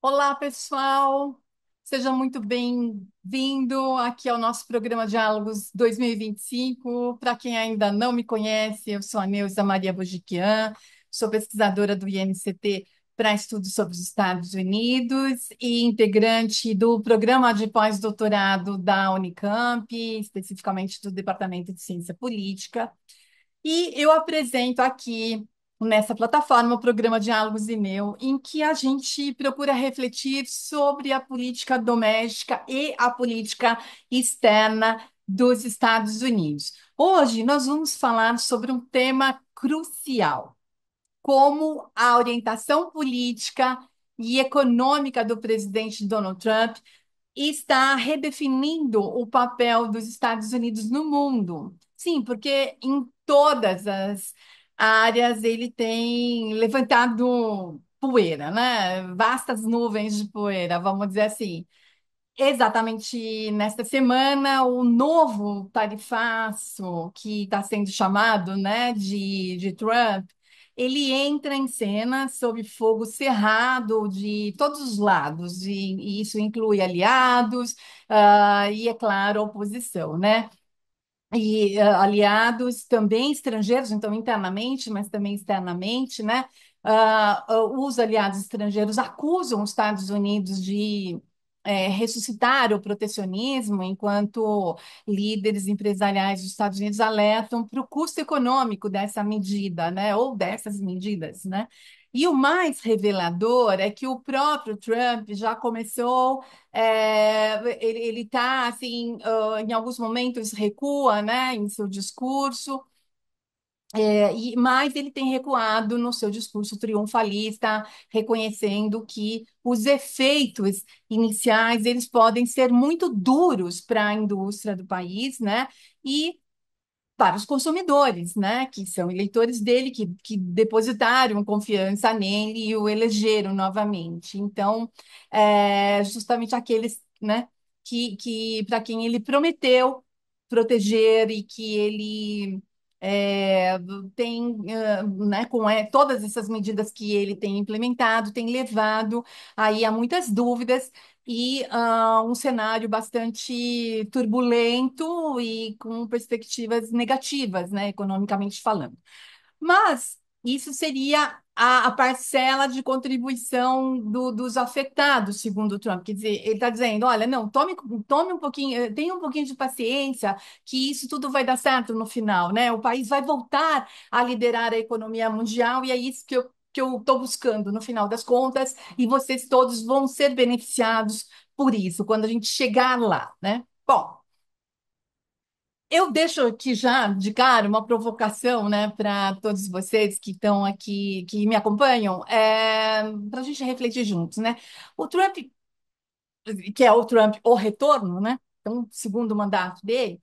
Olá, pessoal! Seja muito bem-vindo aqui ao nosso programa Diálogos 2025. Para quem ainda não me conhece, eu sou a Neuza Maria Bojiquian, sou pesquisadora do INCT para estudos sobre os Estados Unidos e integrante do programa de pós-doutorado da Unicamp, especificamente do Departamento de Ciência Política. E eu apresento aqui, nessa plataforma, o programa Diálogos e Meu, em que a gente procura refletir sobre a política doméstica e a política externa dos Estados Unidos. Hoje nós vamos falar sobre um tema crucial, como a orientação política e econômica do presidente Donald Trump está redefinindo o papel dos Estados Unidos no mundo. Sim, porque em todas as áreas ele tem levantado poeira, né? Vastas nuvens de poeira, vamos dizer assim. Exatamente nesta semana, o novo tarifaço que está sendo chamado, né, de Trump, ele entra em cena sob fogo cerrado de todos os lados, e isso inclui aliados, e, é claro, a oposição, né? E aliados também estrangeiros, então internamente, mas também externamente, né? Os aliados estrangeiros acusam os Estados Unidos de ressuscitar o protecionismo, enquanto líderes empresariais dos Estados Unidos alertam para o custo econômico dessa medida, né? Ou dessas medidas, né? E o mais revelador é que o próprio Trump já começou, ele está assim, em alguns momentos recua, né, em seu discurso, mas ele tem recuado no seu discurso triunfalista, reconhecendo que os efeitos iniciais eles podem ser muito duros para a indústria do país, né? E para os consumidores, né, que são eleitores dele, que depositaram confiança nele e o elegeram novamente. Então, justamente aqueles, né, que para quem ele prometeu proteger e que ele é, tem, né, todas essas medidas que ele tem implementado, tem levado aí a muitas dúvidas e um cenário bastante turbulento e com perspectivas negativas, né, economicamente falando. Mas isso seria a parcela de contribuição dos afetados, segundo o Trump. Quer dizer, ele está dizendo: olha, não, tome um pouquinho, tenha um pouquinho de paciência, que isso tudo vai dar certo no final, né? O país vai voltar a liderar a economia mundial, e é isso que eu estou buscando no final das contas, e vocês todos vão ser beneficiados por isso, quando a gente chegar lá, né? Bom, eu deixo aqui já de cara uma provocação, né, para todos vocês que estão aqui, que me acompanham, para a gente refletir juntos, né? O Trump, que é o Trump, o retorno, né? Então, segundo mandato dele,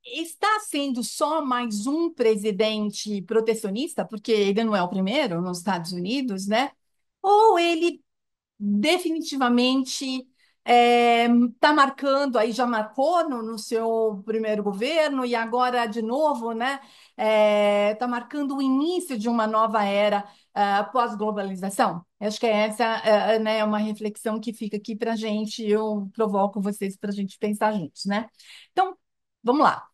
está sendo só mais um presidente protecionista, porque ele não é o primeiro nos Estados Unidos, né? Ou ele definitivamente está marcando, aí já marcou no seu primeiro governo e agora de novo, né? Está marcando o início de uma nova era pós-globalização. Acho que essa né, uma reflexão que fica aqui para a gente. Eu provoco vocês para a gente pensar juntos, né? Então, vamos lá.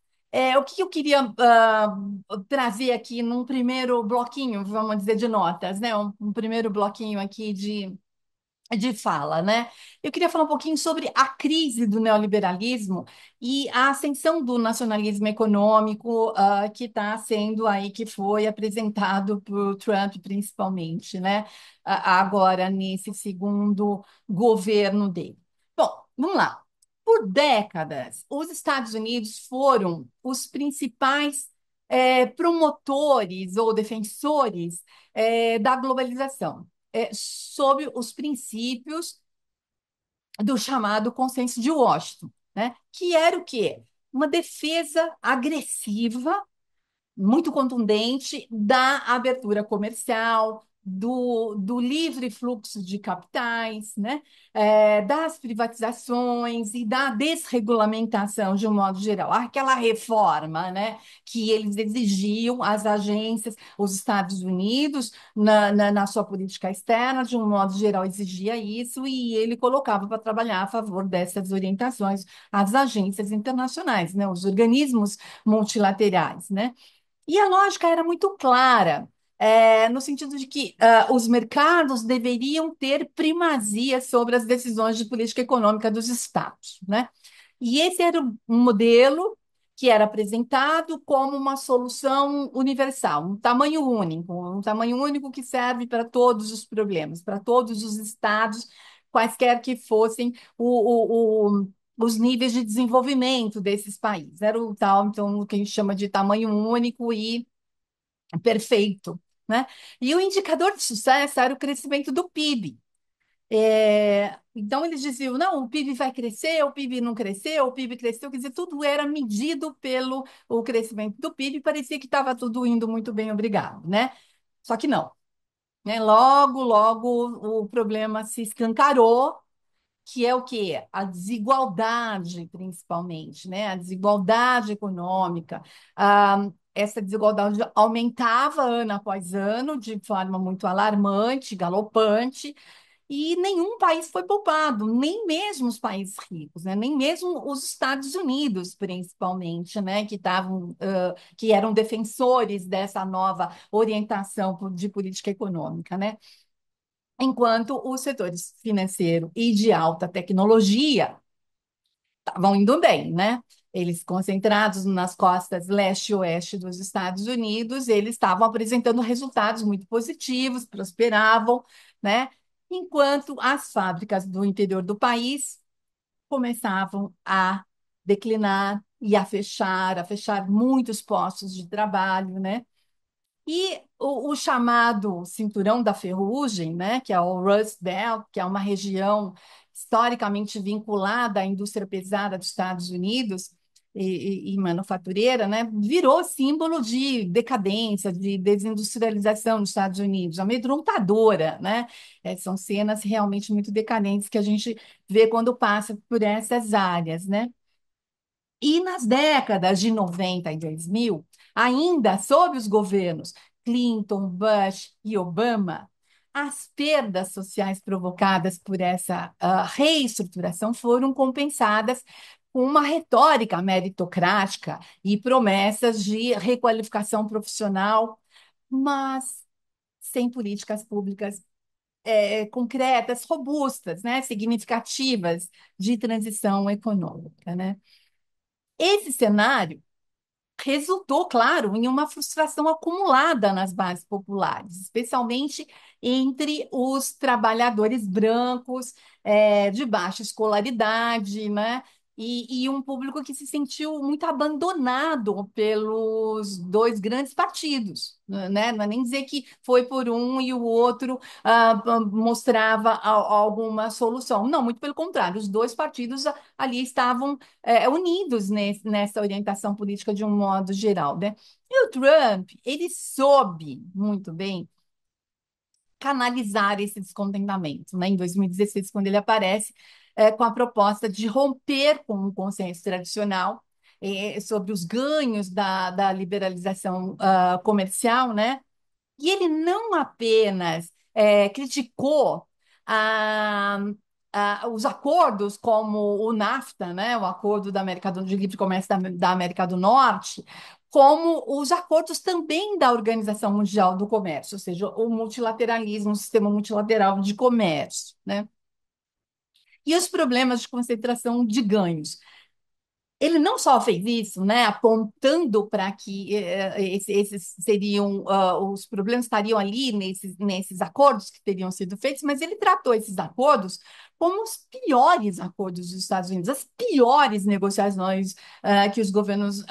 O que eu queria trazer aqui num primeiro bloquinho, vamos dizer, de notas, né? Um primeiro bloquinho aqui de fala, né? Eu queria falar um pouquinho sobre a crise do neoliberalismo e a ascensão do nacionalismo econômico, que está sendo aí, que foi apresentado por Trump, principalmente, né? Agora, nesse segundo governo dele. Bom, vamos lá. Por décadas, os Estados Unidos foram os principais promotores ou defensores da globalização, sob os princípios do chamado Consenso de Washington, né? Que era o quê? Uma defesa agressiva, muito contundente da abertura comercial, do livre fluxo de capitais, né? Das privatizações e da desregulamentação, de um modo geral. Aquela reforma, né, que eles exigiam, as agências, os Estados Unidos, na sua política externa, de um modo geral, exigia isso, e ele colocava para trabalhar a favor dessas orientações as agências internacionais, né, os organismos multilaterais, né? E a lógica era muito clara, no sentido de que os mercados deveriam ter primazia sobre as decisões de política econômica dos estados, né? E esse era um modelo que era apresentado como uma solução universal, um tamanho único que serve para todos os problemas, para todos os estados, quaisquer que fossem os níveis de desenvolvimento desses países. Era o tal, então, o que a gente chama de tamanho único e perfeito, né? E o indicador de sucesso era o crescimento do PIB. Então, eles diziam, não, o PIB vai crescer, o PIB não cresceu, o PIB cresceu, quer dizer, tudo era medido pelo o crescimento do PIB, parecia que estava tudo indo muito bem, obrigado, né? Só que não, né? Logo, logo o problema se escancarou, que é o quê? A desigualdade, principalmente, né? A desigualdade econômica. Essa desigualdade aumentava ano após ano, de forma muito alarmante, galopante, e nenhum país foi poupado, nem mesmo os países ricos, né? Nem mesmo os Estados Unidos, principalmente, né? Que eram defensores dessa nova orientação de política econômica, né? Enquanto os setores financeiro e de alta tecnologia estavam indo bem, né? Eles concentrados nas costas leste e oeste dos Estados Unidos, eles estavam apresentando resultados muito positivos, prosperavam, né? Enquanto as fábricas do interior do país começavam a declinar e a fechar muitos postos de trabalho, né? E o chamado Cinturão da Ferrugem, né, que é o Rust Belt, que é uma região historicamente vinculada à indústria pesada dos Estados Unidos e manufatureira, né, virou símbolo de decadência, de desindustrialização dos Estados Unidos, amedrontadora, né? São cenas realmente muito decadentes que a gente vê quando passa por essas áreas, né? E nas décadas de 90 e 2000, ainda sob os governos Clinton, Bush e Obama, as perdas sociais provocadas por essa reestruturação foram compensadas com uma retórica meritocrática e promessas de requalificação profissional, mas sem políticas públicas concretas, robustas, né, significativas de transição econômica, né? Esse cenário resultou, claro, em uma frustração acumulada nas bases populares, especialmente entre os trabalhadores brancos, de baixa escolaridade, né? E um público que se sentiu muito abandonado pelos dois grandes partidos, né? Não é nem dizer que foi por um e o outro mostrava alguma solução. Não, muito pelo contrário, os dois partidos ali estavam unidos nessa orientação política de um modo geral, né? E o Trump, ele soube muito bem canalizar esse descontentamento, né? Em 2016, quando ele aparece com a proposta de romper com o consenso tradicional sobre os ganhos da liberalização comercial, né? E ele não apenas criticou a, os acordos como o NAFTA, né, o Acordo de Livre Comércio da América do Norte, como os acordos também da Organização Mundial do Comércio, ou seja, o multilateralismo, o sistema multilateral de comércio, né? E os problemas de concentração de ganhos. Ele não só fez isso, né, apontando para que esses seriam os problemas estariam ali nesses acordos que teriam sido feitos, mas ele tratou esses acordos como os piores acordos dos Estados Unidos, as piores negociações que os governos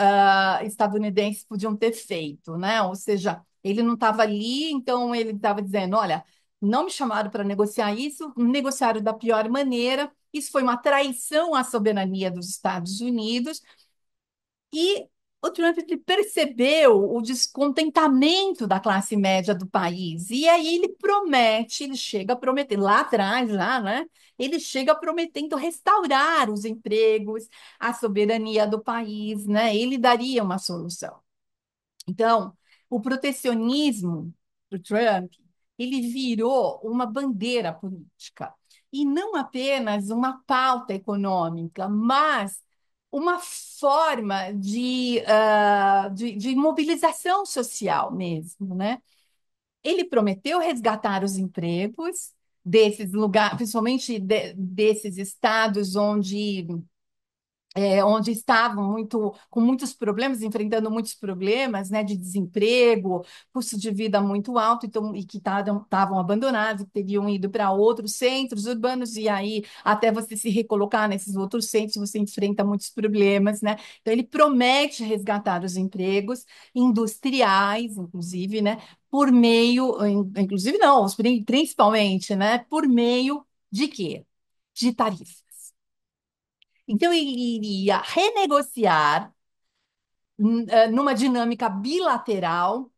estadunidenses podiam ter feito, né? Ou seja, ele não estava ali, então ele estava dizendo, olha, não me chamaram para negociar isso, negociaram da pior maneira. Isso foi uma traição à soberania dos Estados Unidos e o Trump ele percebeu o descontentamento da classe média do país. E aí ele promete, ele chega a prometer, lá atrás, já, né? Ele chega prometendo restaurar os empregos, a soberania do país, né? Ele daria uma solução. Então, o protecionismo do Trump, ele virou uma bandeira política. E não apenas uma pauta econômica, mas uma forma de mobilização social mesmo, né? Ele prometeu resgatar os empregos desses lugares, principalmente desses estados onde estavam com muitos problemas, enfrentando muitos problemas, né, de desemprego, custo de vida muito alto, então, e que estavam abandonados, que teriam ido para outros centros urbanos, e aí, até você se recolocar nesses outros centros, você enfrenta muitos problemas, né? Então, ele promete resgatar os empregos industriais, inclusive, né, por meio, inclusive não, principalmente, né, por meio de quê? De tarifas. Então, ele iria renegociar numa dinâmica bilateral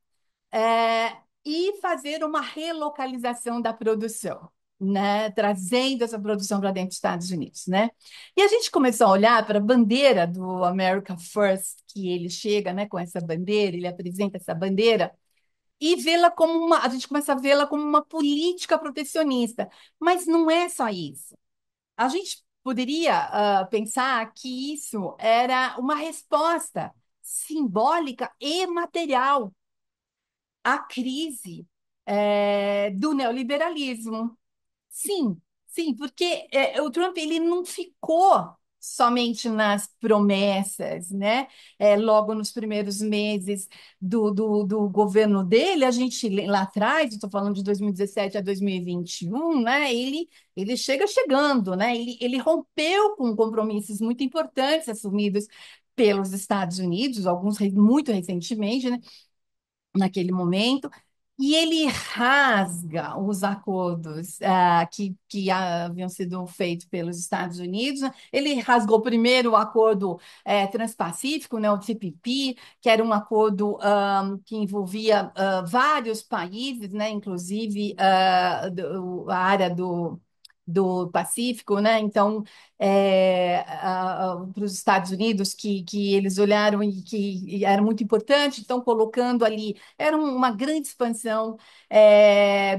e fazer uma relocalização da produção, né? Trazendo essa produção para dentro dos Estados Unidos, né? E a gente começou a olhar para a bandeira do America First, que ele chega, né, com essa bandeira, ele apresenta essa bandeira, e vê-la como a gente começa a vê-la como uma política protecionista. Mas não é só isso. A gente poderia pensar que isso era uma resposta simbólica e material à crise do neoliberalismo. Sim, sim, porque o Trump ele não ficou somente nas promessas, né? Logo nos primeiros meses do governo dele, a gente lá atrás, estou falando de 2017 a 2021, né? Ele chegando, né? Ele rompeu com compromissos muito importantes assumidos pelos Estados Unidos, alguns muito recentemente, né? Naquele momento, e ele rasga os acordos que haviam sido feitos pelos Estados Unidos, né? Ele rasgou primeiro o acordo transpacífico, né, o TPP, que era um acordo que envolvia vários países, né, inclusive a área do Pacífico, né? Então, para os Estados Unidos, que eles olharam e que era muito importante, estão colocando ali, era uma grande expansão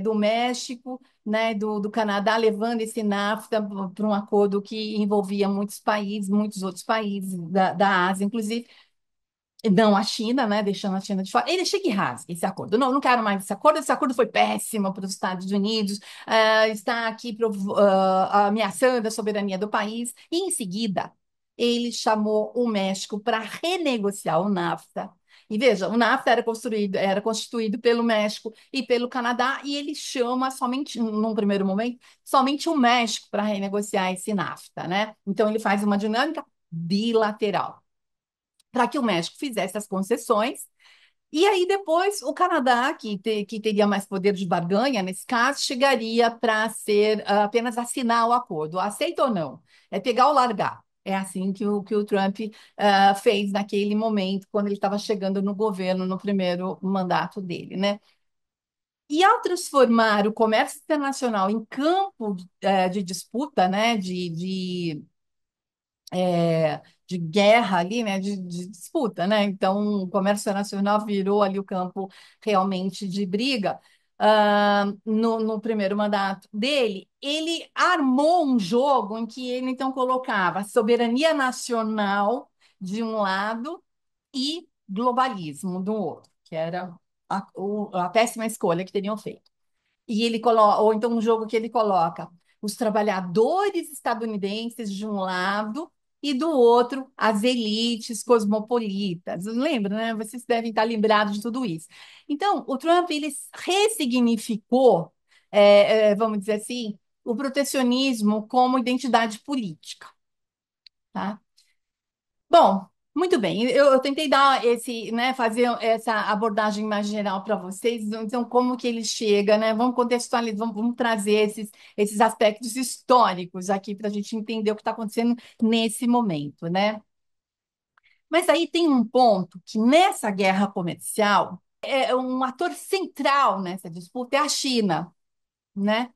do México, né, do Canadá, levando esse NAFTA para um acordo que envolvia muitos países, muitos outros países da Ásia, inclusive. Não, a China, né? Deixando a China de fora. Ele chega e rasga esse acordo. Não, não quero mais esse acordo. Esse acordo foi péssimo para os Estados Unidos, está aqui ameaçando a soberania do país. E, em seguida, ele chamou o México para renegociar o NAFTA. E veja, o NAFTA era constituído pelo México e pelo Canadá, e ele chama somente, num primeiro momento, somente o México para renegociar esse NAFTA, né? Então, ele faz uma dinâmica bilateral para que o México fizesse as concessões. E aí depois o Canadá, que teria mais poder de barganha nesse caso, chegaria para ser apenas assinar o acordo, aceita ou não? É pegar ou largar. É assim que o Trump fez naquele momento, quando ele estava chegando no governo, no primeiro mandato dele, né? E ao transformar o comércio internacional em campo de disputa, né, de guerra ali, né, de disputa, né? Então, o comércio internacional virou ali o campo realmente de briga. No primeiro mandato dele, ele armou um jogo em que ele então colocava a soberania nacional de um lado e globalismo do outro, que era a péssima escolha que teriam feito. E ele coloca, ou então um jogo que ele coloca os trabalhadores estadunidenses de um lado e do outro as elites cosmopolitas. Lembra, né? Vocês devem estar lembrados de tudo isso. Então, o Trump ele ressignificou, vamos dizer assim, o protecionismo como identidade política, tá? Bom, muito bem. Eu tentei dar né, fazer essa abordagem mais geral para vocês. Então, como que ele chega, né? Vamos contextualizar, vamos trazer esses aspectos históricos aqui para a gente entender o que está acontecendo nesse momento, né? Mas aí tem um ponto que nessa guerra comercial é um ator central nessa disputa é a China, né?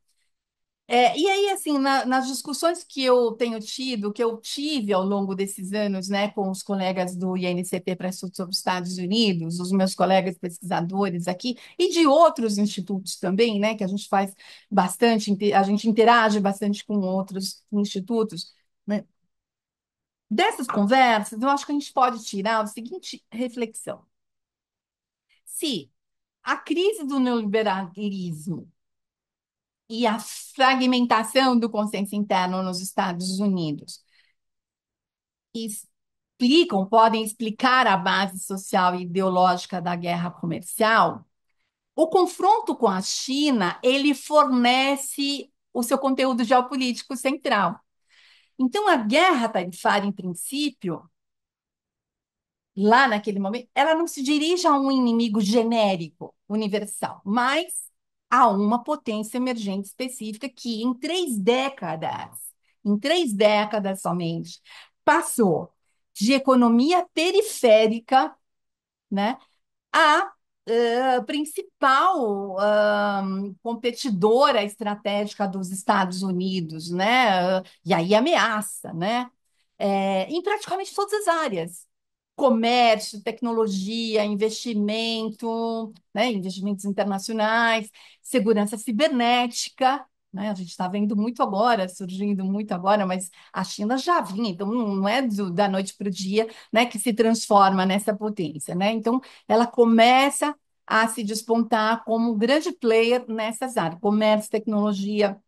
E aí, assim, nas discussões que eu tenho tido, que eu tive ao longo desses anos, né, com os colegas do INCP para Estudos sobre os Estados Unidos, os meus colegas pesquisadores aqui, e de outros institutos também, né, que a gente faz bastante, a gente interage bastante com outros institutos, né? Dessas conversas, eu acho que a gente pode tirar a seguinte reflexão: se a crise do neoliberalismo e a fragmentação do consenso interno nos Estados Unidos explicam, podem explicar a base social e ideológica da guerra comercial, o confronto com a China, ele fornece o seu conteúdo geopolítico central. Então, a guerra tarifária, em princípio, lá naquele momento, ela não se dirige a um inimigo genérico, universal, mas a uma potência emergente específica que, em 3 décadas somente, passou de economia periférica, né, a principal competidora estratégica dos Estados Unidos, né? E aí ameaça, né? Em praticamente todas as áreas. Comércio, tecnologia, investimento, né? Investimentos internacionais, segurança cibernética, né? A gente está vendo muito agora, surgindo muito agora, mas a China já vinha, então não é da noite para o dia, né, que se transforma nessa potência, né? Então, ela começa a se despontar como um grande player nessas áreas, comércio, tecnologia,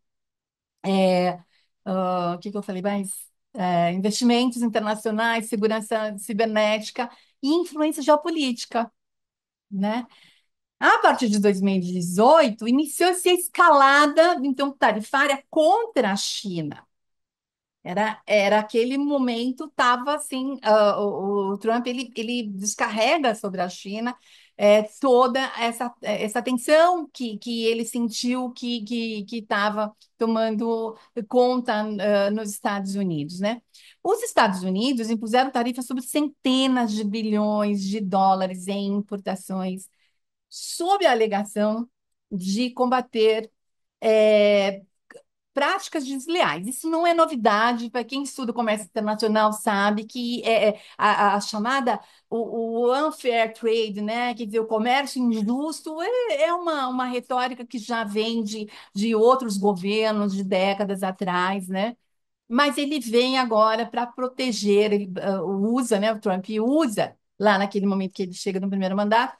o que que eu falei mais? Investimentos internacionais, segurança cibernética e influência geopolítica, né? A partir de 2018, iniciou-se a escalada, então, tarifária contra a China. Era aquele momento, estava assim, o Trump ele descarrega sobre a China toda essa tensão que ele sentiu que estava tomando conta nos Estados Unidos, né? Os Estados Unidos impuseram tarifas sobre centenas de bilhões de dólares em importações, sob a alegação de combater é, práticas desleais. Isso não é novidade, para quem estuda o comércio internacional sabe que a chamada o unfair trade, né? Quer dizer, o comércio injusto é uma retórica que já vem de outros governos de décadas atrás, né? Mas ele vem agora para proteger, ele usa, né? O Trump usa lá naquele momento que ele chega no primeiro mandato,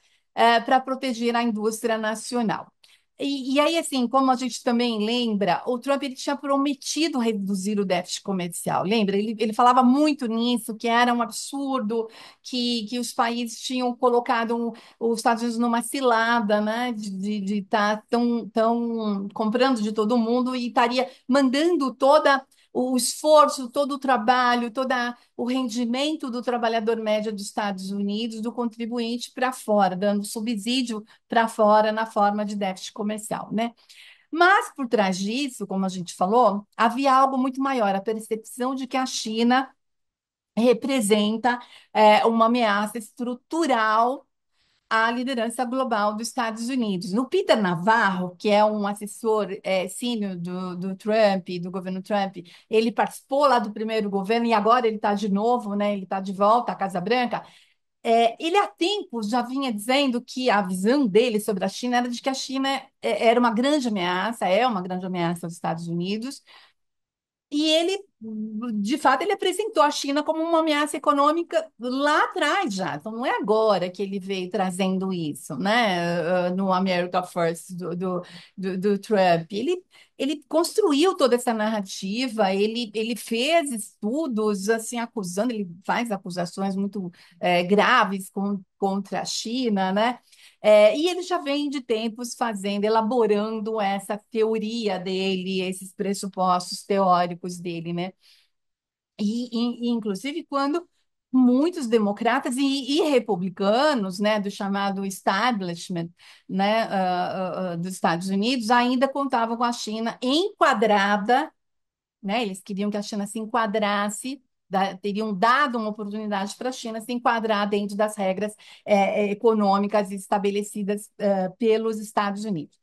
para proteger a indústria nacional. E aí, assim, como a gente também lembra, o Trump ele tinha prometido reduzir o déficit comercial. Lembra? Ele falava muito nisso, que era um absurdo, que os países tinham colocado os Estados Unidos numa cilada, né? De estar tão comprando de todo mundo e estaria mandando toda o esforço, todo o trabalho, todo o rendimento do trabalhador médio dos Estados Unidos, do contribuinte para fora, dando subsídio para fora na forma de déficit comercial, né? Mas por trás disso, como a gente falou, havia algo muito maior, a percepção de que a China representa uma ameaça estrutural à liderança global dos Estados Unidos. No Peter Navarro, que é um assessor sênior do Trump, do governo Trump, ele participou lá do primeiro governo e agora ele está de novo, né? Ele está de volta à Casa Branca. Ele há tempos já vinha dizendo que a visão dele sobre a China era de que a China era uma grande ameaça, é uma grande ameaça aos Estados Unidos, e ele, de fato, ele apresentou a China como uma ameaça econômica lá atrás já. Então, não é agora que ele veio trazendo isso, né? No America First do Trump. Ele construiu toda essa narrativa, ele fez estudos, assim, acusando, ele faz acusações muito graves contra a China, né? E ele já vem de tempos fazendo, elaborando essa teoria dele, esses pressupostos teóricos dele, né? Inclusive, quando muitos democratas e republicanos, né, do chamado establishment, né, dos Estados Unidos, ainda contavam com a China enquadrada, né? Eles queriam que a China se enquadrasse teriam dado uma oportunidade para a China se enquadrar dentro das regras econômicas estabelecidas pelos Estados Unidos.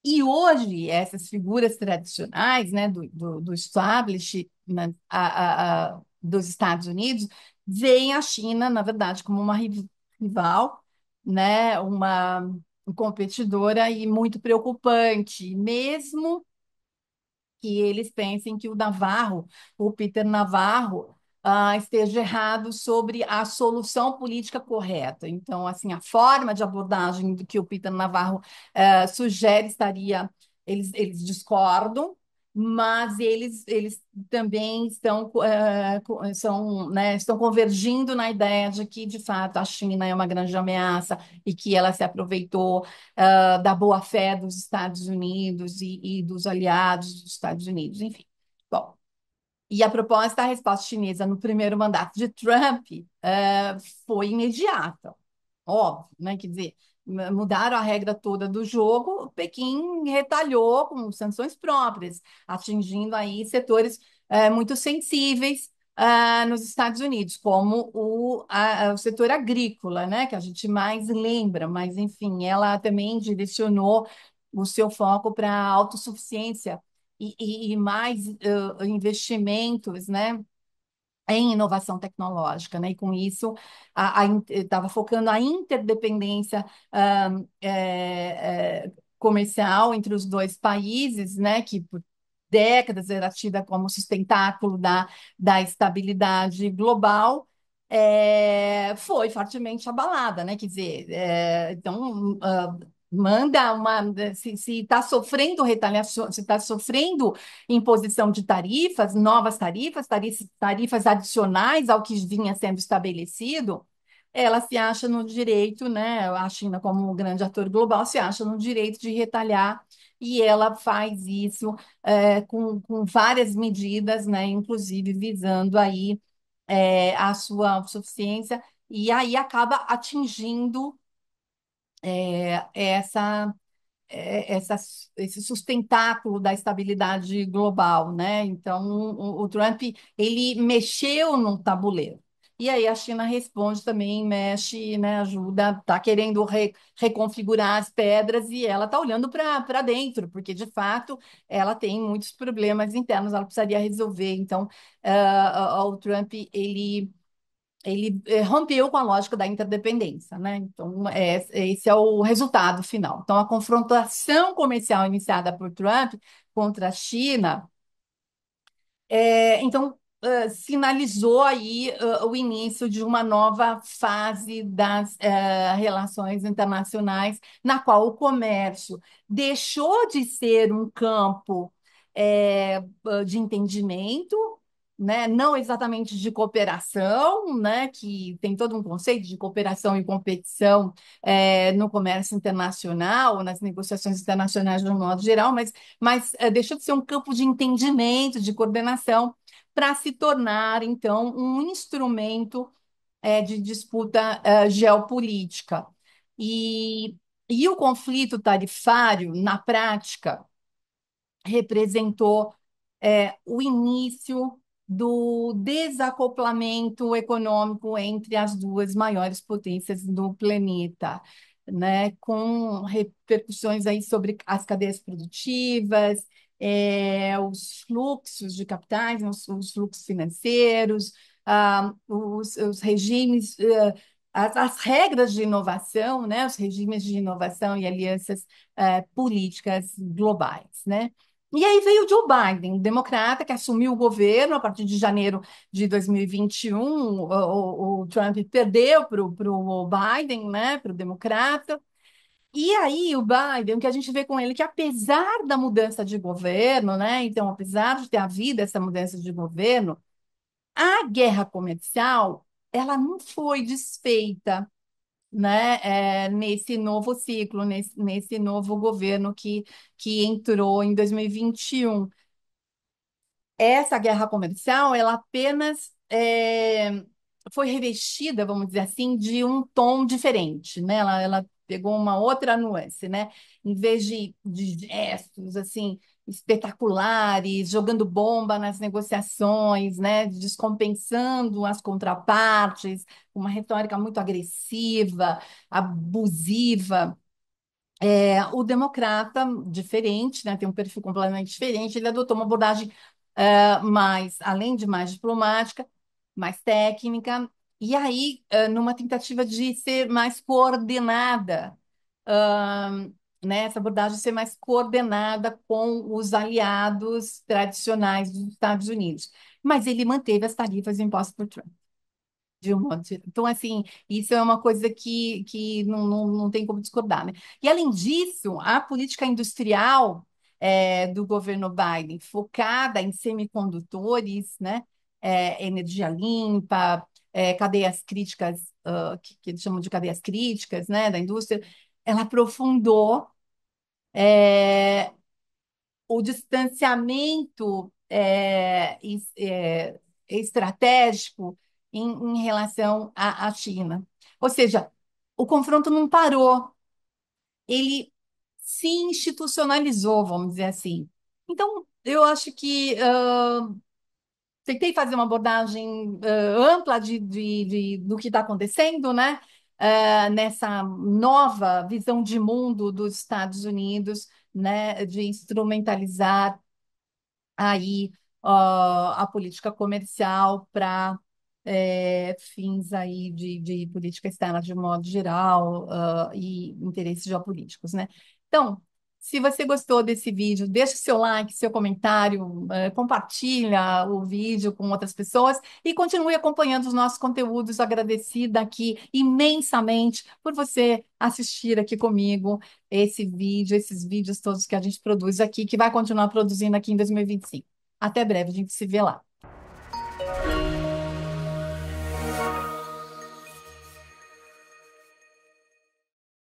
E hoje, essas figuras tradicionais, né, do establishment dos Estados Unidos, veem a China, na verdade, como uma rival, né, uma competidora e muito preocupante, mesmo que eles pensem que o Peter Navarro, esteja errado sobre a solução política correta. Então, assim, a forma de abordagem do que o Peter Navarro sugere eles discordam, mas eles também estão convergindo na ideia de que, de fato, a China é uma grande ameaça e que ela se aproveitou da boa-fé dos Estados Unidos e dos aliados dos Estados Unidos, enfim. Bom, e a proposta, a resposta chinesa no primeiro mandato de Trump foi imediata, óbvio, né? Quer dizer, mudaram a regra toda do jogo, Pequim retalhou com sanções próprias, atingindo aí setores muito sensíveis nos Estados Unidos, como o setor agrícola, né? Que a gente mais lembra, mas enfim, ela também direcionou o seu foco para a autossuficiência e mais investimentos, né, em inovação tecnológica, né? E com isso estava focando a interdependência comercial entre os dois países, né? Que por décadas era tida como sustentáculo da estabilidade global. Foi fortemente abalada, né? Quer dizer, então manda uma se está sofrendo retaliação, se está sofrendo imposição de tarifas, novas tarifas adicionais ao que vinha sendo estabelecido, ela se acha no direito, né? A China, como um grande ator global, se acha no direito de retaliar, e ela faz isso com várias medidas, né? Inclusive visando aí a sua autossuficiência, e aí acaba atingindo essa essa, esse sustentáculo da estabilidade global, né? Então, o Trump, ele mexeu no tabuleiro. E aí a China responde também, mexe, né, ajuda, está querendo reconfigurar as pedras e ela está olhando para dentro, porque de fato ela tem muitos problemas internos, ela precisaria resolver. Então, o Trump, ele rompeu com a lógica da interdependência, né? Então, esse é o resultado final. Então, a confrontação comercial iniciada por Trump contra a China então, sinalizou aí o início de uma nova fase das relações internacionais, na qual o comércio deixou de ser um campo de entendimento, né? Não exatamente de cooperação, né? Que tem todo um conceito de cooperação e competição no comércio internacional, nas negociações internacionais de um modo geral, mas deixou de ser um campo de entendimento, de coordenação, para se tornar, então, um instrumento de disputa geopolítica. E, e o conflito tarifário, na prática, representou o início do desacoplamento econômico entre as duas maiores potências do planeta, né, com repercussões aí sobre as cadeias produtivas, os fluxos de capitais, os fluxos financeiros, os regimes, as regras de inovação, né, os regimes de inovação e alianças políticas globais, né? E aí veio o Joe Biden, democrata, que assumiu o governo a partir de janeiro de 2021. O Trump perdeu para o Biden, né, para o democrata. E aí o Biden, o que a gente vê com ele, que apesar da mudança de governo, né, então apesar de ter havido essa mudança de governo, a guerra comercial, ela não foi desfeita, né, nesse novo ciclo, nesse novo governo que entrou em 2021. Essa guerra comercial, ela apenas foi revestida, vamos dizer assim, de um tom diferente, né? Ela pegou uma outra nuance, né? Em vez de gestos, assim, espetaculares, jogando bomba nas negociações, né, descompensando as contrapartes, uma retórica muito agressiva, abusiva. O democrata, diferente, né, tem um perfil completamente diferente, ele adotou uma abordagem mais, além de mais diplomática, mais técnica, e aí, numa tentativa de ser mais coordenada, ah, né, essa abordagem ser mais coordenada com os aliados tradicionais dos Estados Unidos. Mas ele manteve as tarifas impostas por Trump. De um modo geral. Então, assim, isso é uma coisa que não tem como discordar, né? E, além disso, a política industrial do governo Biden, focada em semicondutores, né? Energia limpa, cadeias críticas, que eles chamam de cadeias críticas, né? Da indústria, ela aprofundou o distanciamento estratégico em relação à China. Ou seja, o confronto não parou, ele se institucionalizou, vamos dizer assim. Então, eu acho que tentei fazer uma abordagem ampla do que está acontecendo, né? Nessa nova visão de mundo dos Estados Unidos, né? De instrumentalizar aí a política comercial para fins aí de política externa de modo geral, e interesses geopolíticos, né? Então, se você gostou desse vídeo, deixa seu like, seu comentário, compartilha o vídeo com outras pessoas e continue acompanhando os nossos conteúdos. Agradecida aqui imensamente por você assistir aqui comigo esse vídeo, esses vídeos todos que a gente produz aqui, que vai continuar produzindo aqui em 2025. Até breve, a gente se vê lá.